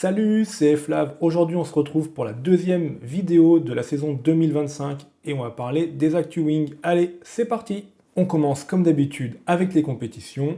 Salut, c'est Flav. Aujourd'hui, on se retrouve pour la deuxième vidéo de la saison 2025 et on va parler des Actu Wing. Allez, c'est parti! On commence comme d'habitude avec les compétitions.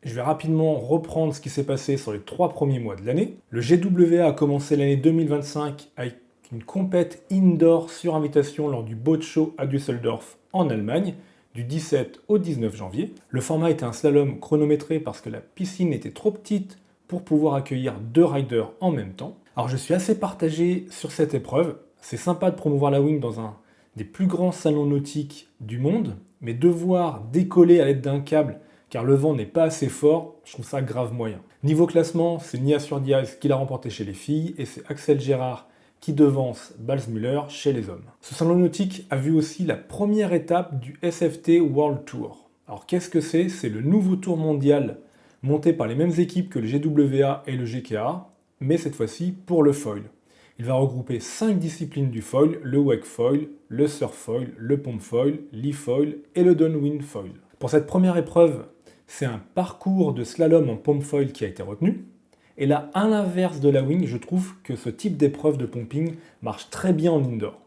Je vais rapidement reprendre ce qui s'est passé sur les 3 premiers mois de l'année. Le GWA a commencé l'année 2025 avec une compète indoor sur invitation lors du Boat Show à Düsseldorf en Allemagne, du 17 au 19 janvier. Le format était un slalom chronométré parce que la piscine était trop petite pour pouvoir accueillir 2 riders en même temps. Alors je suis assez partagé sur cette épreuve. C'est sympa de promouvoir la wing dans un des plus grands salons nautiques du monde, mais devoir décoller à l'aide d'un câble car le vent n'est pas assez fort, je trouve ça grave moyen. Niveau classement, c'est Nia Sur-Diaz qui l'a remporté chez les filles et c'est Axel Gérard qui devance Balzmüller chez les hommes. Ce salon nautique a vu aussi la première étape du SFT World Tour. Alors qu'est-ce que c'est? C'est le nouveau tour mondial monté par les mêmes équipes que le GWA et le GKA, mais cette fois-ci pour le foil. Il va regrouper 5 disciplines du foil, le wake foil, le surf foil, le pomp foil, l'e-foil et le downwind foil. Pour cette première épreuve, c'est un parcours de slalom en pomp foil qui a été retenu. Et là, à l'inverse de la wing, je trouve que ce type d'épreuve de pumping marche très bien en indoor.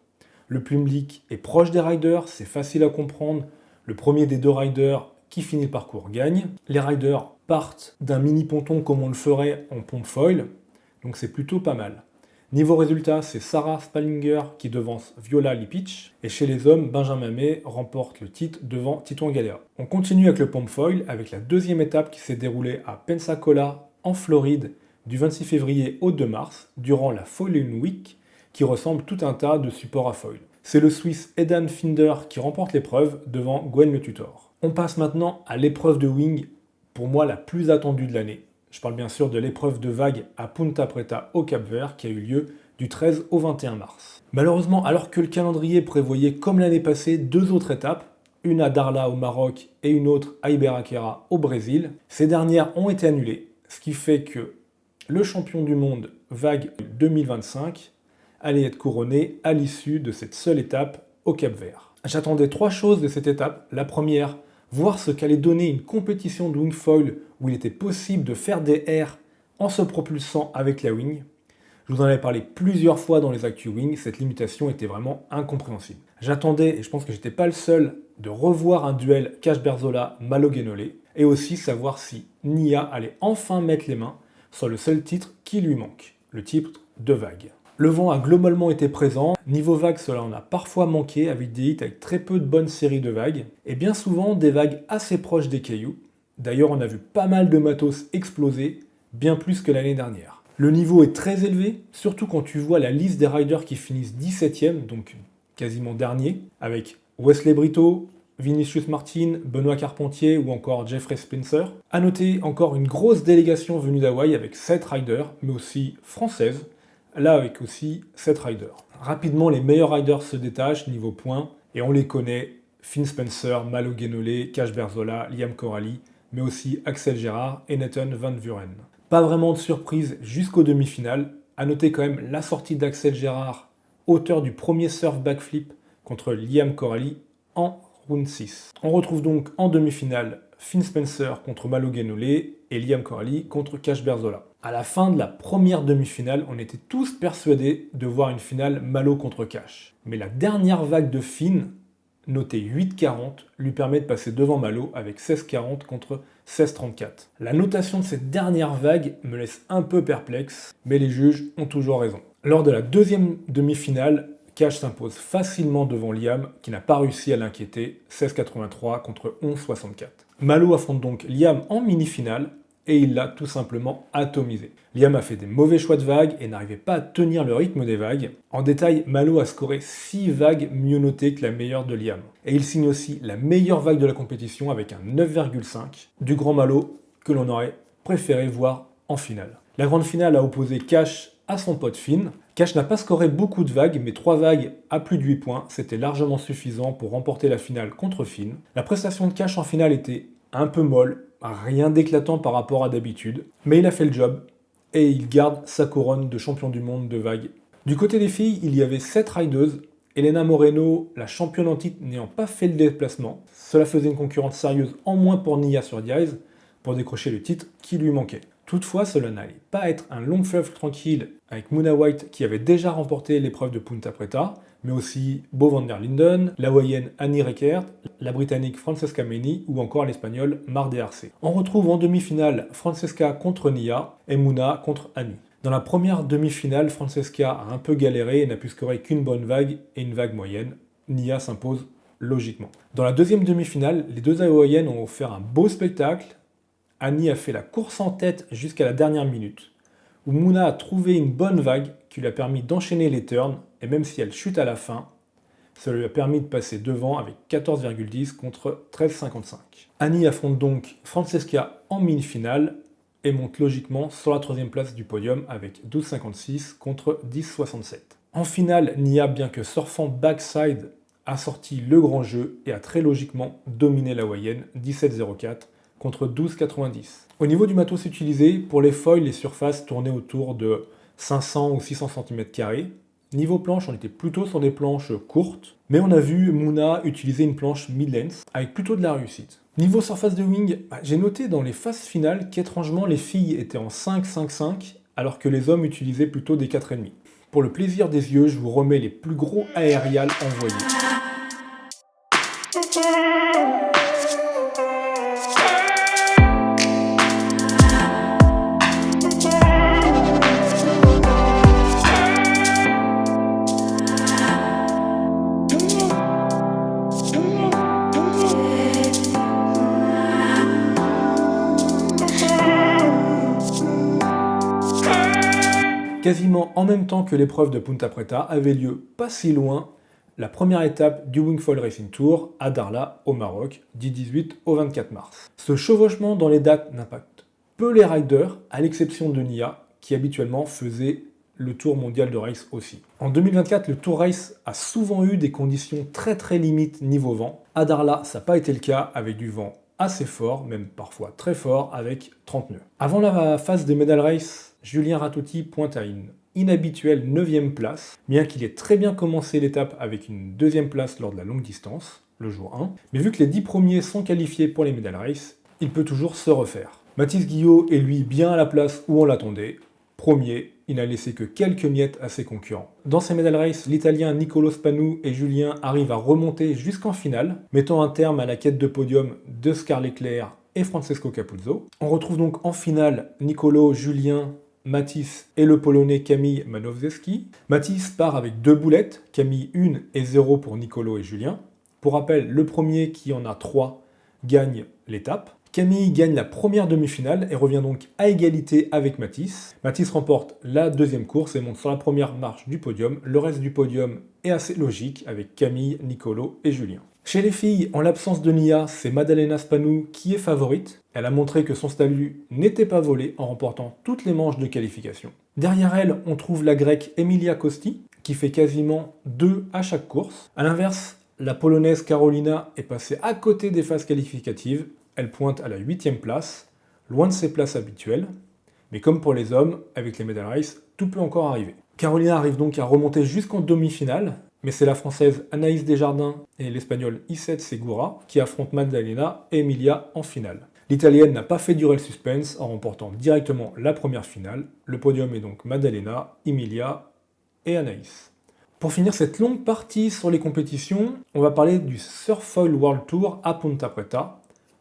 Le public est proche des riders, c'est facile à comprendre. Le premier des 2 riders qui finit le parcours gagne. Les riders partent d'un mini ponton comme on le ferait en pomp foil, donc c'est plutôt pas mal. Niveau résultat, c'est Sarah Spallinger qui devance Viola Lipic, et chez les hommes, Benjamin May remporte le titre devant Titouan Galea. On continue avec le pomp foil, avec la deuxième étape qui s'est déroulée à Pensacola, en Floride, du 26 février au 2 mars, durant la Foiling Week, qui ressemble tout un tas de supports à foil. C'est le Suisse Edan Finder qui remporte l'épreuve devant Gwen Le Tutor. On passe maintenant à l'épreuve de wing, pour moi la plus attendue de l'année. Je parle bien sûr de l'épreuve de vague à Punta Preta au Cap-Vert qui a eu lieu du 13 au 21 mars. Malheureusement, alors que le calendrier prévoyait comme l'année passée 2 autres étapes, une à Darla au Maroc et une autre à Iberaquera au Brésil, ces dernières ont été annulées, ce qui fait que le champion du monde vague 2025 allait être couronné à l'issue de cette seule étape au Cap-Vert. J'attendais 3 choses de cette étape. La première, voir ce qu'allait donner une compétition de wing foil où il était possible de faire des airs en se propulsant avec la wing. Je vous en avais parlé plusieurs fois dans les Actu Wing, cette limitation était vraiment incompréhensible. J'attendais, et je pense que j'étais pas le seul, de revoir un duel Cache-Berzola-Malo Guénolé, et aussi savoir si Nia allait enfin mettre les mains sur le seul titre qui lui manque, le titre de vague. Le vent a globalement été présent, niveau vague cela en a parfois manqué avec des hits avec très peu de bonnes séries de vagues, et bien souvent des vagues assez proches des cailloux. D'ailleurs on a vu pas mal de matos exploser, bien plus que l'année dernière. Le niveau est très élevé, surtout quand tu vois la liste des riders qui finissent 17e, donc quasiment dernier, avec Wesley Brito, Vinicius Martin, Benoît Carpentier ou encore Jeffrey Spencer. A noter encore une grosse délégation venue d'Hawaï avec 7 riders, mais aussi françaises, là avec aussi 7 riders. Rapidement, les meilleurs riders se détachent niveau points, et on les connaît, Finn Spencer, Malo Guénolé, Cache Berzola, Liam Corali, mais aussi Axel Gérard et Nathan Van Vuren. Pas vraiment de surprise jusqu'aux demi-finales, à noter quand même la sortie d'Axel Gérard, auteur du premier surf backflip contre Liam Corali en round 6. On retrouve donc en demi-finale Finn Spencer contre Malo Guénolé et Liam Corali contre Cache Berzola. À la fin de la première demi-finale, on était tous persuadés de voir une finale Malo contre Cache. Mais la dernière vague de Finn, notée 8,40, lui permet de passer devant Malo avec 16,40 contre 16,34. La notation de cette dernière vague me laisse un peu perplexe, mais les juges ont toujours raison. Lors de la deuxième demi-finale, Cache s'impose facilement devant Liam, qui n'a pas réussi à l'inquiéter, 16,83 contre 11,64. Malo affronte donc Liam en mini-finale, et il l'a tout simplement atomisé. Liam a fait des mauvais choix de vagues et n'arrivait pas à tenir le rythme des vagues. En détail, Malo a scoré 6 vagues mieux notées que la meilleure de Liam. Et il signe aussi la meilleure vague de la compétition avec un 9,5 du grand Malo que l'on aurait préféré voir en finale. La grande finale a opposé Cache à son pote Finn. Cache n'a pas scoré beaucoup de vagues, mais 3 vagues à plus de 8 points, c'était largement suffisant pour remporter la finale contre Finn. La prestation de Cache en finale était un peu molle, rien d'éclatant par rapport à d'habitude, mais il a fait le job et il garde sa couronne de champion du monde de vague. Du côté des filles, il y avait 7 rideuses, Elena Moreno, la championne en titre, n'ayant pas fait le déplacement. Cela faisait une concurrence sérieuse en moins pour Nia Sur-Diaz pour décrocher le titre qui lui manquait. Toutefois, cela n'allait pas être un long fleuve tranquille avec Muna White qui avait déjà remporté l'épreuve de Punta Preta, mais aussi Bo van der Linden, la Hawaïenne Annie Reckert, la Britannique Francesca Meni ou encore l'Espagnole Mar de Arce. On retrouve en demi-finale Francesca contre Nia et Muna contre Annie. Dans la première demi-finale, Francesca a un peu galéré et n'a pu scorer qu'une bonne vague et une vague moyenne. Nia s'impose logiquement. Dans la deuxième demi-finale, les deux Hawaïennes ont offert un beau spectacle. Annie a fait la course en tête jusqu'à la dernière minute, où Muna a trouvé une bonne vague qui lui a permis d'enchaîner les turns, et même si elle chute à la fin, ça lui a permis de passer devant avec 14,10 contre 13,55. Annie affronte donc Francesca en mini-finale et monte logiquement sur la troisième place du podium avec 12,56 contre 10,67. En finale, Nia, bien que surfant backside, a sorti le grand jeu et a très logiquement dominé la hawaïenne 17,04 contre 12,90. Au niveau du matos utilisé, pour les foils, les surfaces tournaient autour de 500 ou 600 cm². Niveau planche, on était plutôt sur des planches courtes, mais on a vu Muna utiliser une planche mid-length avec plutôt de la réussite. Niveau surface de wing, j'ai noté dans les phases finales qu'étrangement les filles étaient en 5,5,5 alors que les hommes utilisaient plutôt des 4,5. Pour le plaisir des yeux, je vous remets les plus gros aérials envoyés. Quasiment en même temps que l'épreuve de Punta Preta avait lieu pas si loin la première étape du Wingfoil Racing Tour à Darla au Maroc du 18 au 24 mars. Ce chevauchement dans les dates n'impacte peu les riders à l'exception de Nia qui habituellement faisait le Tour mondial de race aussi. En 2024, le Tour Race a souvent eu des conditions très limites niveau vent. À Darla, ça n'a pas été le cas avec du vent assez fort, même parfois très fort, avec 30 nœuds. Avant la phase des medal race, Julien Ratouty pointe à une inhabituelle 9e place, bien qu'il ait très bien commencé l'étape avec une 2e place lors de la longue distance, le jour 1. Mais vu que les 10 premiers sont qualifiés pour les medal race, il peut toujours se refaire. Mathis Guillot est lui bien à la place où on l'attendait. Premier, il n'a laissé que quelques miettes à ses concurrents. Dans ces medal race, l'Italien Nicolo Spanu et Julien arrivent à remonter jusqu'en finale, mettant un terme à la quête de podium de Oscar Leclerc et Francesco Capuzzo. On retrouve donc en finale Nicolo, Julien, Mathis et le Polonais Camille Manowski. Mathis part avec 2 boulettes, Camille 1 et 0 pour Nicolo et Julien. Pour rappel, le premier qui en a 3 gagne l'étape. Camille gagne la première demi-finale et revient donc à égalité avec Mathis. Mathis remporte la 2e course et monte sur la première marche du podium. Le reste du podium est assez logique avec Camille, Nicolo et Julien. Chez les filles, en l'absence de Nia, c'est Maddalena Spanu qui est favorite. Elle a montré que son statut n'était pas volé en remportant toutes les manches de qualification. Derrière elle, on trouve la grecque Emilia Costi qui fait quasiment 2 à chaque course. A l'inverse, la polonaise Karolina est passée à côté des phases qualificatives. Elle pointe à la 8e place, loin de ses places habituelles. Mais comme pour les hommes, avec les medal race, tout peut encore arriver. Carolina arrive donc à remonter jusqu'en demi-finale, mais c'est la française Anaïs Desjardins et l'espagnole Icet Segura qui affrontent Maddalena et Emilia en finale. L'italienne n'a pas fait durer le suspense en remportant directement la première finale. Le podium est donc Maddalena, Emilia et Anaïs. Pour finir cette longue partie sur les compétitions, on va parler du Surfoil World Tour à Punta Preta,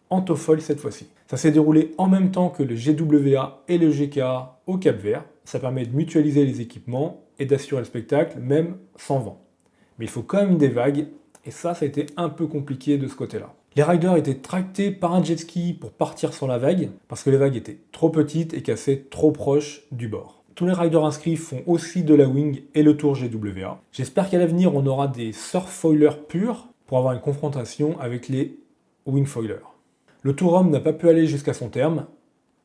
en towfoil cette fois-ci. Ça s'est déroulé en même temps que le GWA et le GKA au Cap-Vert. Ça permet de mutualiser les équipements et d'assurer le spectacle, même sans vent. Mais il faut quand même des vagues, et ça a été un peu compliqué de ce côté-là. Les riders étaient tractés par un jet ski pour partir sur la vague, parce que les vagues étaient trop petites et cassaient trop proche du bord. Tous les riders inscrits font aussi de la wing et le tour GWA. J'espère qu'à l'avenir, on aura des surfoilers purs pour avoir une confrontation avec les wingfoilers. Le Tour Homme n'a pas pu aller jusqu'à son terme,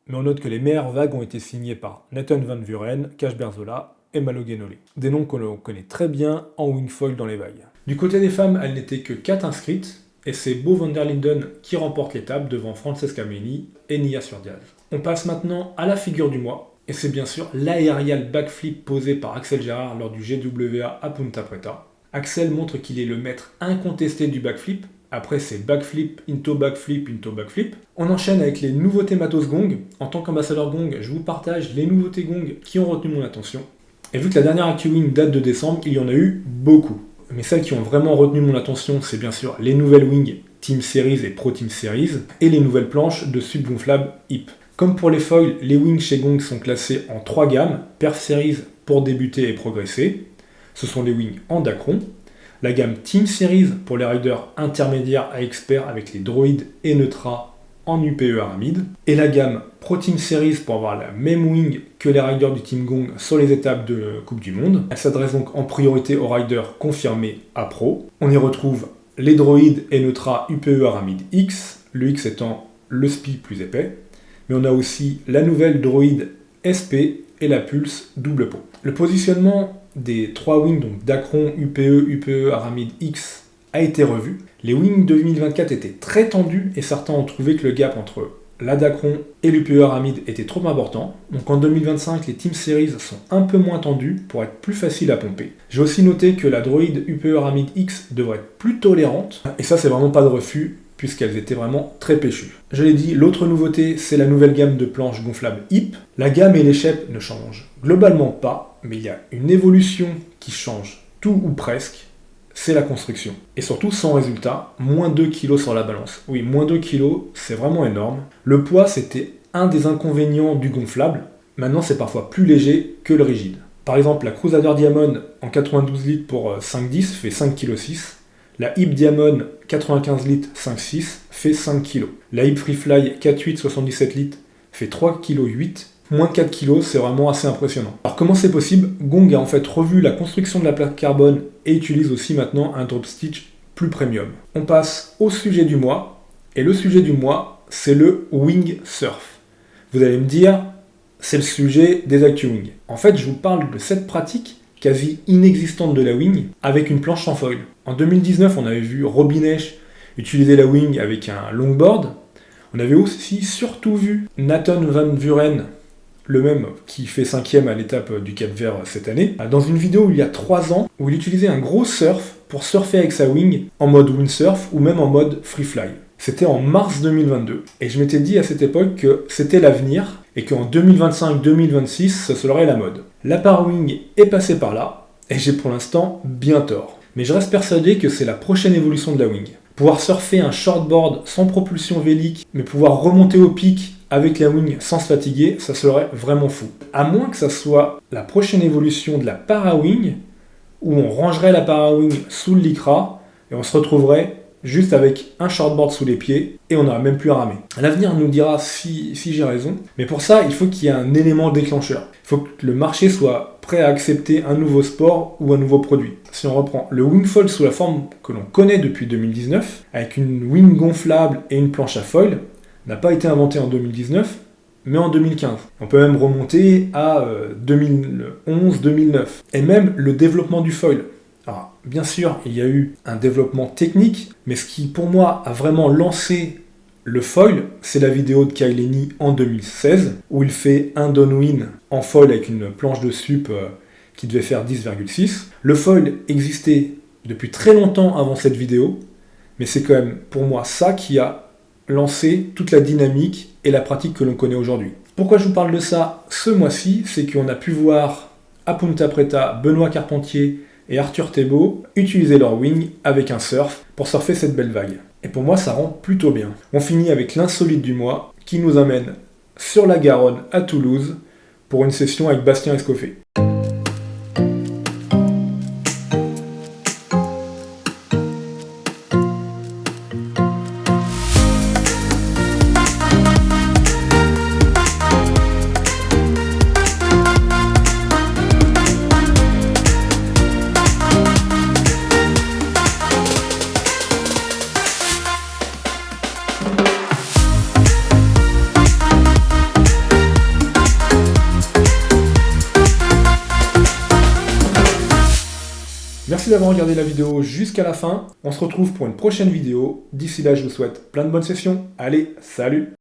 mais on note que les meilleures vagues ont été signées par Nathan Van Vuren, Cash Berzola et Malo Guenolé. Des noms qu'on connaît très bien en wingfoil dans les vagues. Du côté des femmes, elles n'étaient que 4 inscrites, et c'est Bo van der Linden qui remporte l'étape devant Francesca Meni et Nia Surdiaz. On passe maintenant à la figure du mois, et c'est bien sûr l'aérial backflip posé par Axel Gérard lors du GWA à Punta Preta. Axel montre qu'il est le maître incontesté du backflip, Après, c'est backflip, into backflip, into backflip. On enchaîne avec les nouveautés matos Gong. En tant qu'ambassadeur Gong, je vous partage les nouveautés Gong qui ont retenu mon attention. Et vu que la dernière ActuWing date de décembre, il y en a eu beaucoup. Mais celles qui ont vraiment retenu mon attention, c'est bien sûr les nouvelles wings Team Series et Pro Team Series, et les nouvelles planches de subgonflable HIP. Comme pour les foils, les wings chez Gong sont classés en 3 gammes, Perf Series pour débuter et progresser. Ce sont les wings en Dacron. La gamme Team Series pour les riders intermédiaires à experts avec les droïdes et Neutra en UPE Aramide. Et la gamme Pro Team Series pour avoir la même wing que les riders du Team Gong sur les étapes de Coupe du Monde. Elle s'adresse donc en priorité aux riders confirmés à Pro. On y retrouve les droïdes et Neutra UPE Aramide X, le X étant le SPI plus épais. Mais on a aussi la nouvelle droïde SP et la Pulse double pot. Le positionnement des 3 wings, donc Dacron, UPE Aramide X, a été revu. Les wings 2024 étaient très tendus et certains ont trouvé que le gap entre la Dacron et l'UPE Aramide était trop important. Donc en 2025, les Team Series sont un peu moins tendus pour être plus faciles à pomper. J'ai aussi noté que la droïde UPE Aramide X devrait être plus tolérante. Et ça, c'est vraiment pas de refus, puisqu'elles étaient vraiment très péchues. Je l'ai dit, l'autre nouveauté, c'est la nouvelle gamme de planches gonflables HIP. La gamme et l'échelle ne changent globalement pas, mais il y a une évolution qui change tout ou presque, c'est la construction. Et surtout sans résultat, moins 2 kg sur la balance. Oui, moins 2 kg, c'est vraiment énorme. Le poids, c'était un des inconvénients du gonflable. Maintenant, c'est parfois plus léger que le rigide. Par exemple, la Crusader Diamond en 92 litres pour 5,10 fait 5,6 kg. La HIP Diamond 95 litres 5,6 fait 5 kg. La HIP Freefly 4,8 77 litres fait 3,8 kg. Moins de 4 kg, c'est vraiment assez impressionnant. Alors comment c'est possible? Gong a en fait revu la construction de la plaque carbone et utilise aussi maintenant un drop stitch plus premium. On passe au sujet du mois, et le sujet du mois, c'est le Wing Surf. Vous allez me dire, c'est le sujet des ActuWing. En fait, je vous parle de cette pratique quasi inexistante de la wing avec une planche sans foil. En 2019, on avait vu Robin Esch utiliser la wing avec un longboard. On avait aussi surtout vu Nathan Van Vuren, le même qui fait 5e à l'étape du Cap Vert cette année, dans une vidéo il y a 3 ans où il utilisait un gros surf pour surfer avec sa wing en mode windsurf ou même en mode free fly. C'était en mars 2022 et je m'étais dit à cette époque que c'était l'avenir et qu'en 2025-2026 ce serait la mode. La Parawing est passée par là et j'ai pour l'instant bien tort. Mais je reste persuadé que c'est la prochaine évolution de la wing. Pouvoir surfer un shortboard sans propulsion vélique mais pouvoir remonter au pic avec la wing sans se fatiguer, ça serait vraiment fou. À moins que ça soit la prochaine évolution de la Parawing, où on rangerait la Parawing sous le lycra, et on se retrouverait juste avec un shortboard sous les pieds, et on n'aura même plus à ramer. L'avenir nous dira si j'ai raison, mais pour ça, il faut qu'il y ait un élément déclencheur. Il faut que le marché soit prêt à accepter un nouveau sport ou un nouveau produit. Si on reprend le wingfoil sous la forme que l'on connaît depuis 2019, avec une wing gonflable et une planche à foil, n'a pas été inventé en 2019, mais en 2015. On peut même remonter à 2011-2009. Et même le développement du foil. Alors, bien sûr, il y a eu un développement technique, mais ce qui, pour moi, a vraiment lancé le foil, c'est la vidéo de Kyle Lenny en 2016, où il fait un downwind en foil avec une planche de sup qui devait faire 10,6. Le foil existait depuis très longtemps avant cette vidéo, mais c'est quand même, pour moi, ça qui a lancer toute la dynamique et la pratique que l'on connaît aujourd'hui. Pourquoi je vous parle de ça ce mois-ci? C'est qu'on a pu voir à Punta Preta Benoît Carpentier et Arthur Thébault utiliser leur wing avec un surf pour surfer cette belle vague. Et pour moi, ça rend plutôt bien. On finit avec l'insolite du mois qui nous amène sur la Garonne à Toulouse pour une session avec Bastien Escoffet. Merci d'avoir regardé la vidéo jusqu'à la fin. On se retrouve pour une prochaine vidéo. D'ici là, je vous souhaite plein de bonnes sessions. Allez, salut!